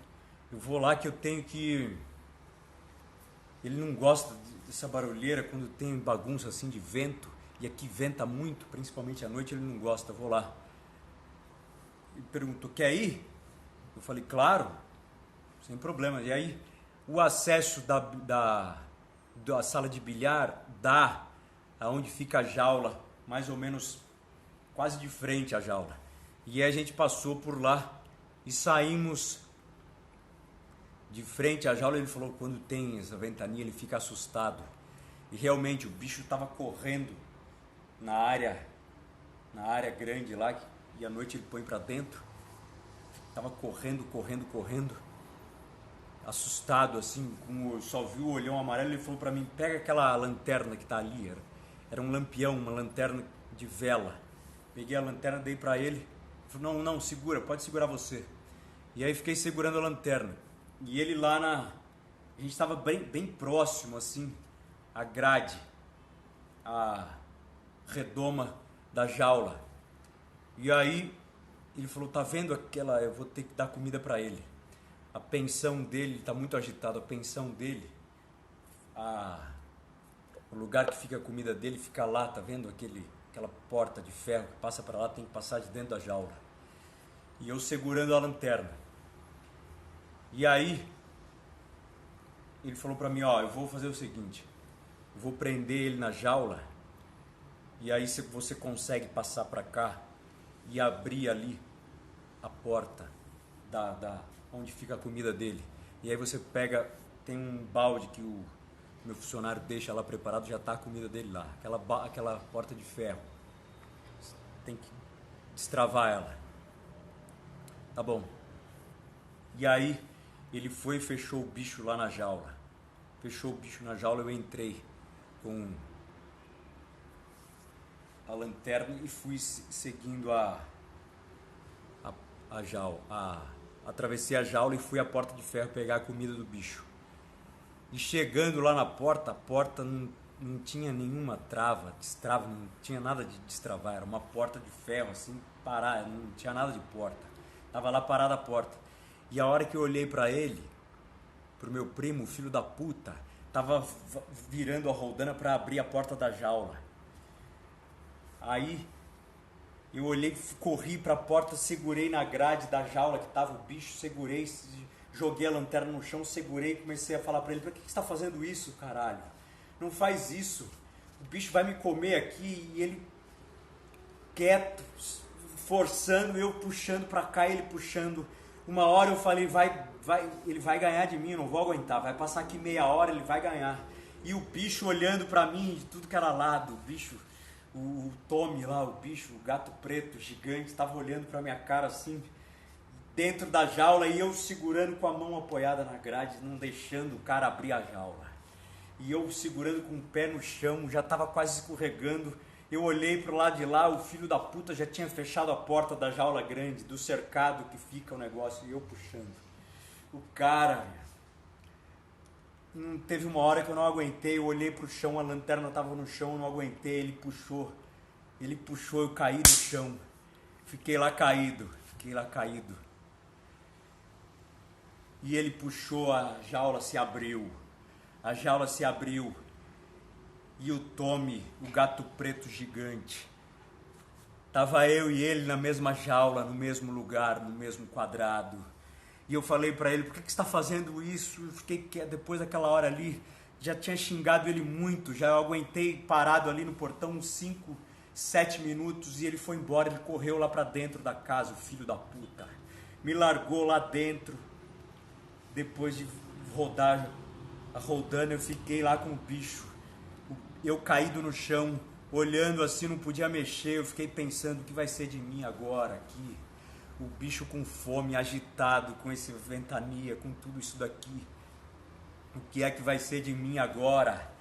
Eu vou lá que eu tenho que... Ele não gosta dessa barulheira quando tem bagunça assim de vento. E aqui venta muito, principalmente à noite, ele não gosta. Eu vou lá. Ele perguntou, quer ir? Eu falei, claro, sem problema. E aí, o acesso da sala de bilhar dá aonde fica a jaula, mais ou menos quase de frente à jaula. E aí a gente passou por lá e saímos de frente à jaula. Ele falou que quando tem essa ventania ele fica assustado. E realmente o bicho estava correndo na área grande lá, e à noite ele põe para dentro. Tava correndo, assustado assim, só viu o olhão amarelo. Ele falou para mim, pega aquela lanterna que tá ali. Era um lampião, uma lanterna de vela. Peguei a lanterna, dei para ele. Ele falou, não, segura, pode segurar você. E aí fiquei segurando a lanterna. E ele lá a gente estava bem próximo assim, à grade, a redoma da jaula. E aí ele falou, tá vendo aquela, eu vou ter que dar comida para ele. A pensão dele, está muito agitado, a pensão dele, o lugar que fica a comida dele fica lá, tá vendo aquela porta de ferro que passa para lá, tem que passar de dentro da jaula. E eu segurando a lanterna. E aí ele falou para mim, eu vou fazer o seguinte, eu vou prender ele na jaula, e aí você consegue passar para cá e abrir ali a porta onde fica a comida dele. E aí você pega, tem um balde que o meu funcionário deixa lá preparado, já está a comida dele lá, aquela porta de ferro. Tem que destravar ela. Tá bom. E aí ele foi e fechou o bicho lá na jaula. Fechou o bicho na jaula, eu entrei com a lanterna e fui seguindo a jaula. Atravessei a jaula e fui à porta de ferro pegar a comida do bicho. E chegando lá na porta, a porta não tinha nenhuma destrava, não tinha nada de destravar. Era uma porta de ferro, assim, parar, não tinha nada de porta. Tava lá parada a porta. E a hora que eu olhei para ele, pro meu primo, filho da puta, tava virando a roldana para abrir a porta da jaula. Aí eu olhei, corri para a porta, segurei na grade da jaula que tava o bicho, segurei, joguei a lanterna no chão, segurei e comecei a falar para ele, por que você está fazendo isso, caralho? Não faz isso, o bicho vai me comer aqui. E ele quieto, forçando, eu puxando para cá, ele puxando. Uma hora eu falei, ele vai ganhar de mim, eu não vou aguentar, vai passar aqui meia hora, ele vai ganhar. E o bicho olhando para mim de tudo que era lado, o bicho... O Tommy lá, o bicho, o gato preto gigante, estava olhando para minha cara assim, dentro da jaula, e eu segurando com a mão apoiada na grade, não deixando o cara abrir a jaula. E eu segurando com o pé no chão, já estava quase escorregando. Eu olhei para o lado de lá, o filho da puta já tinha fechado a porta da jaula grande, do cercado que fica o negócio, e eu puxando. O cara... Teve uma hora que eu não aguentei, eu olhei pro chão, a lanterna estava no chão, eu não aguentei, ele puxou, eu caí no chão, fiquei lá caído. E ele puxou, a jaula se abriu, e o Tommy, o gato preto gigante, tava eu e ele na mesma jaula, no mesmo lugar, no mesmo quadrado. E eu falei para ele, por que você está fazendo isso? Eu fiquei, depois daquela hora ali, já tinha xingado ele muito, já aguentei parado ali no portão uns 5, 7 minutos, e ele foi embora, ele correu lá para dentro da casa, o filho da puta. Me largou lá dentro, depois de rodar a roldana, eu fiquei lá com o bicho. Eu caído no chão, olhando assim, não podia mexer, eu fiquei pensando, o que vai ser de mim agora aqui? o bicho com fome, agitado, com essa ventania, com tudo isso daqui. O que é que vai ser de mim agora?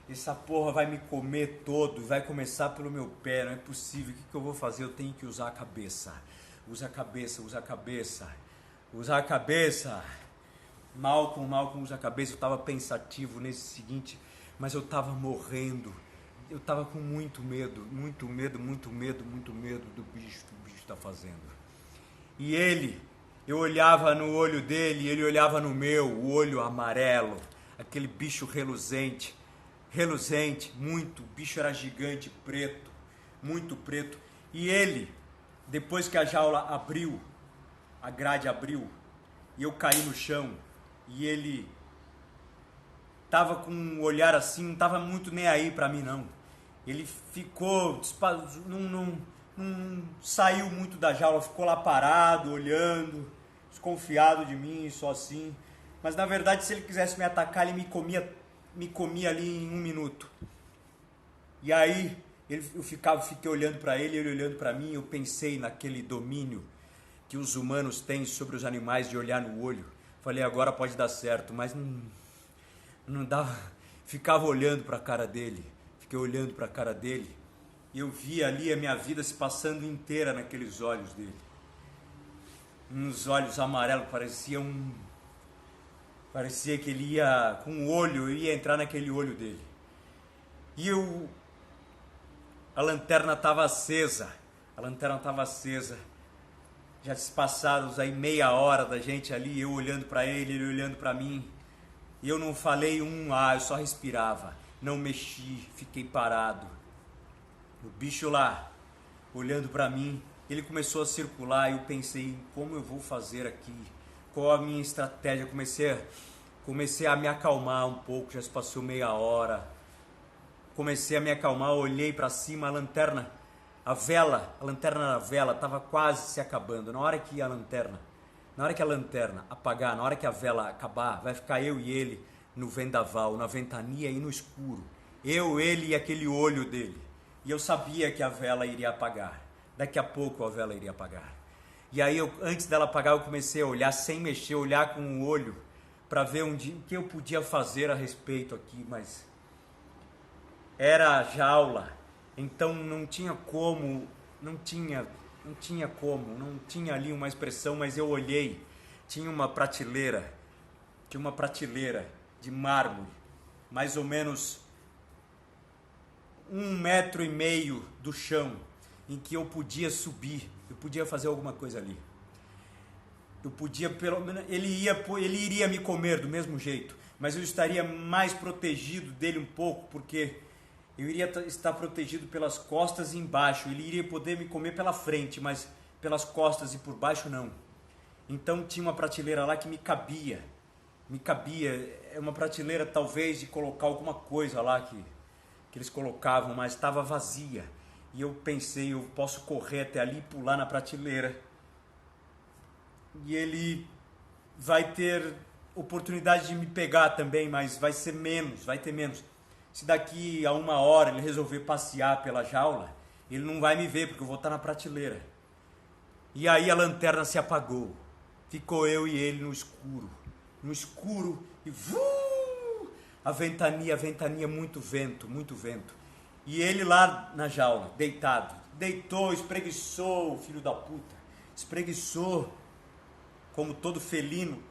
Essa porra vai me comer todo, vai começar pelo meu pé, não é possível. O que eu vou fazer? Eu tenho que usar a cabeça. Usa a cabeça, usa a cabeça. Usa a cabeça. Malcolm, usa a cabeça. Eu tava pensativo nesse seguinte, mas eu tava morrendo. Eu tava com muito medo do bicho que o bicho tá fazendo. E eu olhava no olho dele, ele olhava no meu, o olho amarelo, aquele bicho reluzente, muito, o bicho era gigante, preto, muito preto. E ele, depois que a jaula abriu, a grade abriu, e eu caí no chão, e ele tava com um olhar assim, não tava muito nem aí pra mim não. Ele ficou, não saiu muito da jaula, ficou lá parado, olhando, desconfiado de mim, só assim. Mas na verdade, se ele quisesse me atacar, ele me comia ali em 1 minuto. E aí, fiquei olhando pra ele olhando pra mim, eu pensei naquele domínio que os humanos têm sobre os animais de olhar no olho. Falei, agora pode dar certo, mas não dava. Ficava olhando pra cara dele. Fiquei olhando pra cara dele. E eu vi ali a minha vida se passando inteira naqueles olhos dele. Uns olhos amarelos, parecia que ele ia, com o olho, eu ia entrar naquele olho dele. E a lanterna estava acesa. Já se passados aí meia hora da gente ali, eu olhando pra ele olhando pra mim. E eu não falei eu só respirava. Não mexi, fiquei parado. O bicho lá, olhando pra mim, ele começou a circular e eu pensei, como eu vou fazer aqui? Qual a minha estratégia? Comecei a me acalmar um pouco, já se passou meia hora. Comecei a me acalmar, olhei pra cima, a lanterna da vela estava quase se acabando. Na hora que a lanterna apagar, na hora que a vela acabar, vai ficar eu e ele no vendaval, na ventania e no escuro. Eu, ele e aquele olho dele. E eu sabia que a vela iria apagar. Daqui a pouco a vela iria apagar. E aí, antes dela apagar, eu comecei a olhar sem mexer, olhar com o olho, para ver o que eu podia fazer a respeito aqui, mas era a jaula, então não tinha ali uma expressão, mas eu olhei, tinha uma prateleira de mármore, mais ou menos 1,5 metro do chão, em que eu podia subir, eu podia fazer alguma coisa ali. Eu podia, pelo menos, ele iria me comer do mesmo jeito, mas eu estaria mais protegido dele um pouco, porque eu iria estar protegido pelas costas e embaixo. Ele iria poder me comer pela frente, mas pelas costas e por baixo não. Então tinha uma prateleira lá que me cabia. É uma prateleira talvez de colocar alguma coisa lá que eles colocavam, mas estava vazia. E eu pensei, eu posso correr até ali e pular na prateleira. E ele vai ter oportunidade de me pegar também, mas vai ter menos. Se daqui a 1 hora ele resolver passear pela jaula, ele não vai me ver, porque eu vou estar na prateleira. E aí a lanterna se apagou. Ficou eu e ele no escuro, e a ventania, muito vento. E ele lá na jaula, deitado. Deitou, espreguiçou, filho da puta. Espreguiçou, como todo felino.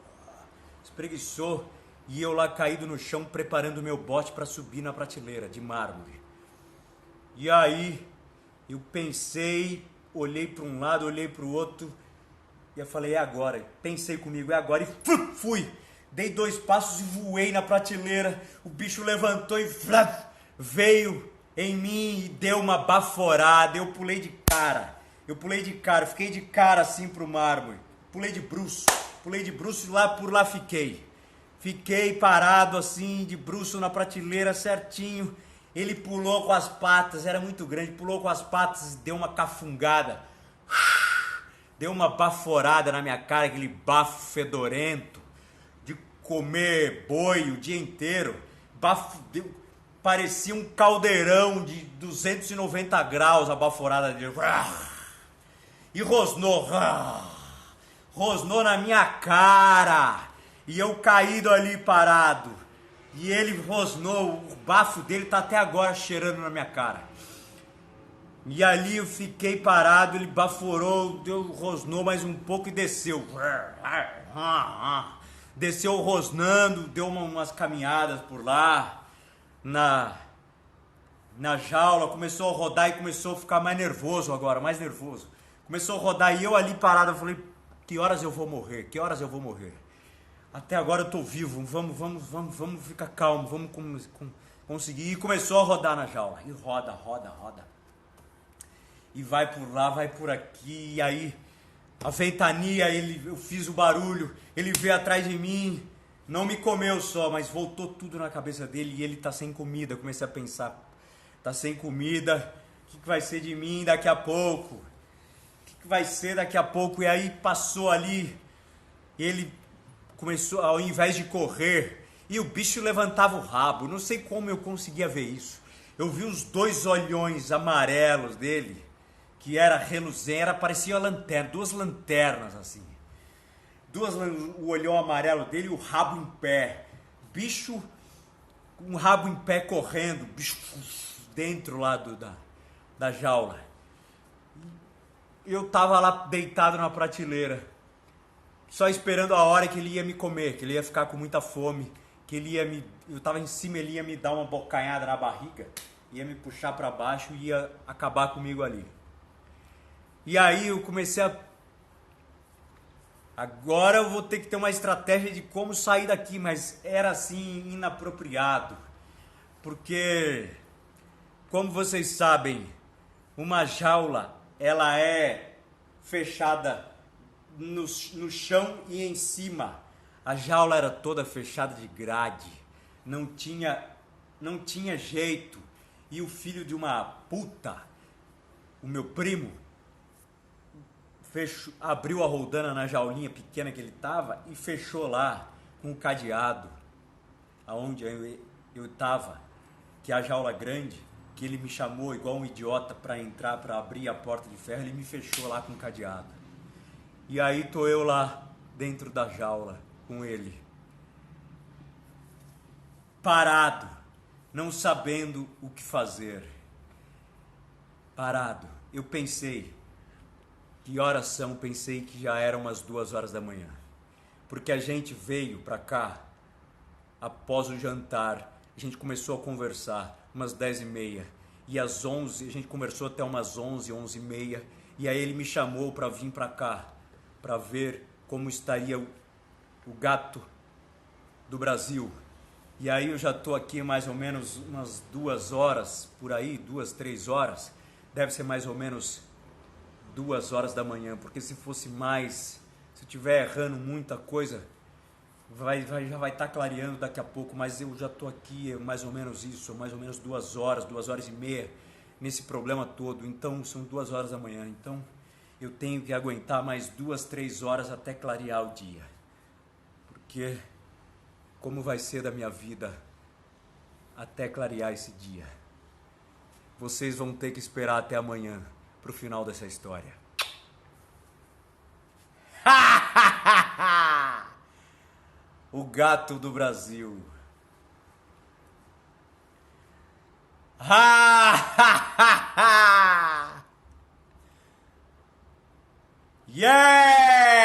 Espreguiçou. E eu lá caído no chão, preparando o meu bote para subir na prateleira de mármore. E aí, eu pensei, olhei para um lado, olhei para o outro, e eu falei, é agora. Pensei comigo, é agora, e fui. Dei 2 passos e voei na prateleira. O bicho levantou e veio em mim e deu uma baforada. Eu pulei de cara, fiquei de cara assim pro mármore. Pulei de bruço e por lá fiquei. Fiquei parado assim, de bruço na prateleira, certinho. Ele pulou com as patas, era muito grande, pulou com as patas e deu uma cafungada. Deu uma baforada na minha cara, aquele bafo fedorento, de comer boi o dia inteiro. Parecia um caldeirão de 290 graus a baforada dele. E rosnou. rosnou na minha cara. E eu caído ali parado. E ele rosnou, o bafo dele tá até agora cheirando na minha cara. E ali eu fiquei parado, ele baforou, rosnou mais um pouco e desceu. Desceu rosnando, deu umas caminhadas por lá, na jaula, começou a rodar e começou a ficar mais nervoso agora, mais nervoso. Começou a rodar e eu ali parado, eu falei, que horas eu vou morrer? Que horas eu vou morrer? Até agora eu tô vivo, vamos ficar calmo, vamos conseguir. E começou a rodar na jaula, e roda. E vai por lá, vai por aqui, e aí a ventania, eu fiz o barulho, ele veio atrás de mim, não me comeu só, mas voltou tudo na cabeça dele e ele tá sem comida. Eu comecei a pensar, tá sem comida, o que vai ser de mim daqui a pouco? O que vai ser daqui a pouco? E aí passou ali, ele começou, ao invés de correr, e o bicho levantava o rabo, não sei como eu conseguia ver isso. Eu vi os 2 olhões amarelos dele, que era reluzente, parecia uma lanterna, 2 lanternas assim. O olhão amarelo dele e o rabo em pé. Bicho, um rabo em pé correndo, bicho dentro lá da jaula. Eu tava lá deitado na prateleira, só esperando a hora que ele ia me comer, que ele ia ficar com muita fome, que eu tava em cima, ele ia me dar uma bocanhada na barriga, ia me puxar para baixo e ia acabar comigo ali. E aí eu comecei agora eu vou ter que ter uma estratégia de como sair daqui, mas era assim inapropriado. Porque, como vocês sabem, uma jaula, ela é fechada no chão e em cima. A jaula era toda fechada de grade. Não tinha jeito. E o filho de uma puta, o meu primo, abriu a roldana na jaulinha pequena que ele tava e fechou lá com o cadeado aonde eu tava, que é a jaula grande, que ele me chamou igual um idiota para entrar, para abrir a porta de ferro, ele me fechou lá com o cadeado. E aí tô eu lá dentro da jaula com ele, parado, não sabendo o que fazer. Parado. Eu pensei, que horas são? Pensei que já eram umas 2 horas da manhã. Porque a gente veio pra cá, após o jantar, a gente começou a conversar, umas 10h30. E às 11, a gente conversou até umas 11, 11h30. E aí ele me chamou pra vir pra cá, pra ver como estaria o gato do Brasil. E aí eu já tô aqui mais ou menos umas 2 horas, por aí, 2, 3 horas. Deve ser mais ou menos 2 horas da manhã, porque se fosse mais, se eu estiver errando muita coisa, já vai estar clareando daqui a pouco, mas eu já estou aqui, mais ou menos isso, mais ou menos 2 horas, 2h30, nesse problema todo. Então são 2 horas da manhã, então eu tenho que aguentar mais 2, 3 horas até clarear o dia, porque como vai ser da minha vida até clarear esse dia? Vocês vão ter que esperar até amanhã pro final dessa história. O gato do Brasil. Yeah!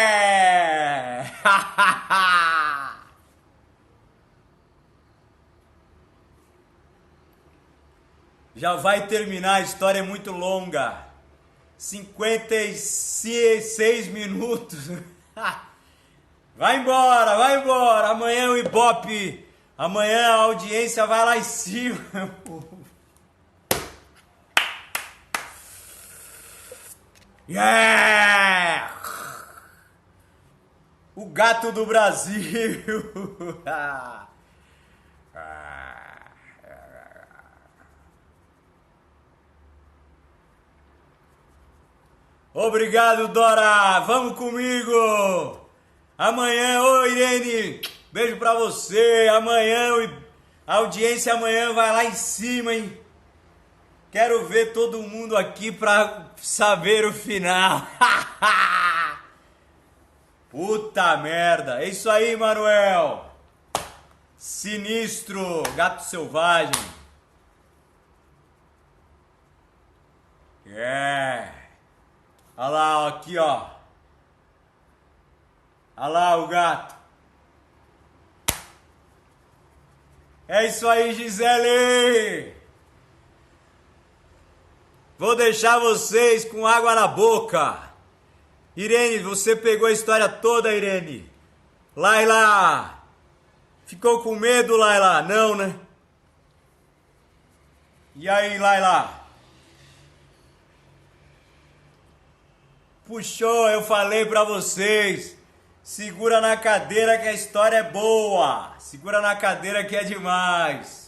Já vai terminar, a história é muito longa. 56 minutos. Vai embora, vai embora. Amanhã o Ibope, amanhã a audiência vai lá em cima. Yeah! O gato do Brasil. Obrigado, Dora. Vamos comigo. Amanhã, ô Irene, beijo pra você. Amanhã, a audiência amanhã vai lá em cima, hein? Quero ver todo mundo aqui pra saber o final. Puta merda. É isso aí, Manuel. Sinistro, gato selvagem. É. Olha lá, ó, aqui, ó. Olha lá o gato. É isso aí, Gisele. Vou deixar vocês com água na boca. Irene, você pegou a história toda, Irene. Laila. Ficou com medo, Laila? Não, né? E aí, Laila? Puxou, eu falei pra vocês. Segura na cadeira que a história é boa. Segura na cadeira que é demais.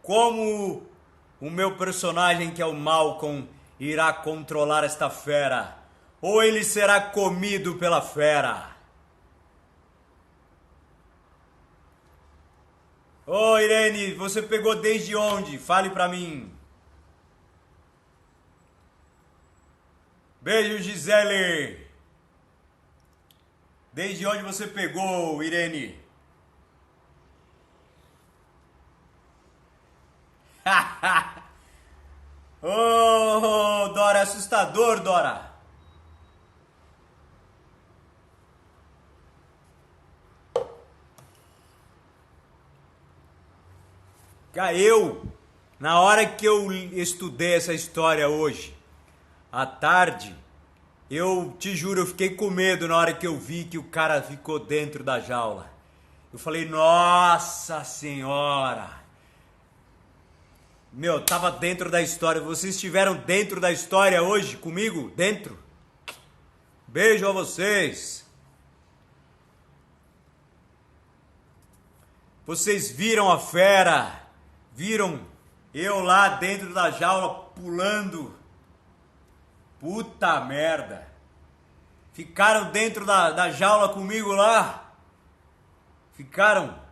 Como o meu personagem, que é o Malcolm, irá controlar esta fera? Ou ele será comido pela fera? Ô Irene, você pegou desde onde? Fale pra mim. Beijo, Gisele. Desde onde você pegou, Irene? Ô, Dora, é assustador, Dora. Na hora que eu estudei essa história hoje, à tarde, eu te juro, eu fiquei com medo na hora que eu vi que o cara ficou dentro da jaula. Eu falei, nossa senhora. Meu, tava dentro da história. Vocês estiveram dentro da história hoje comigo? Dentro? Beijo a vocês. Vocês viram a fera? Viram eu lá dentro da jaula pulando? Puta merda. Ficaram dentro da jaula comigo lá? Ficaram?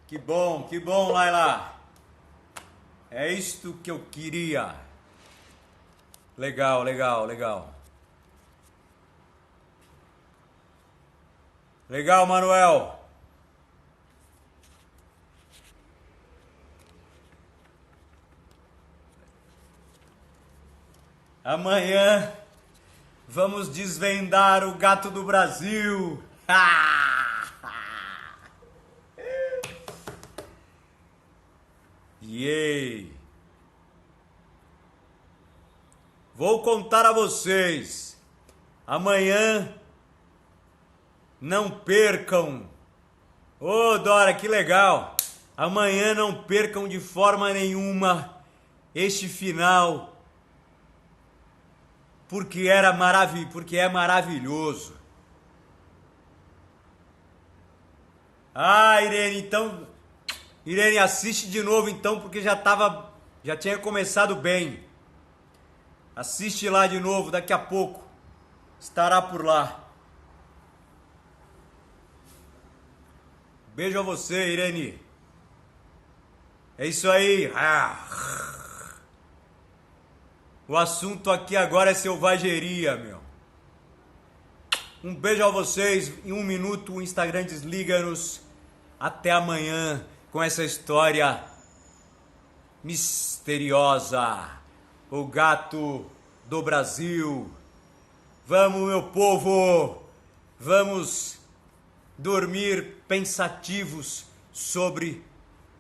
Que bom, Laila. É isto que eu queria. Legal, legal, legal. Legal, Manuel. Amanhã vamos desvendar o gato do Brasil. Yay! Vou contar a vocês. Amanhã não percam. Ô, Dora, que legal. Amanhã não percam de forma nenhuma este final. Porque é maravilhoso. Ah, Irene, então Irene, assiste de novo então, porque já tinha começado bem. Assiste lá de novo, daqui a pouco. Estará por lá. Beijo a você, Irene. É isso aí. O assunto aqui agora é selvageria, meu. Um beijo a vocês. Em 1 minuto o Instagram desliga-nos. Até amanhã com essa história misteriosa. O gato do Brasil. Vamos, meu povo. Vamos dormir pensativos sobre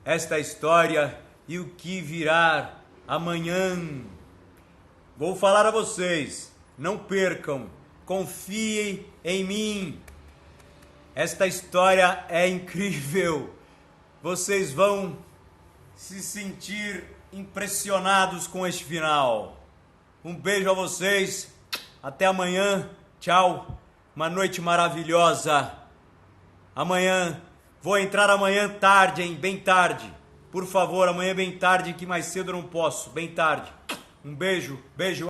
esta história e o que virá amanhã. Vou falar a vocês, não percam, confiem em mim. Esta história é incrível. Vocês vão se sentir impressionados com este final. Um beijo a vocês, até amanhã, tchau, uma noite maravilhosa. Amanhã, vou entrar amanhã tarde, hein, bem tarde. Por favor, amanhã bem tarde, que mais cedo eu não posso. Bem tarde. Um beijo, beijo.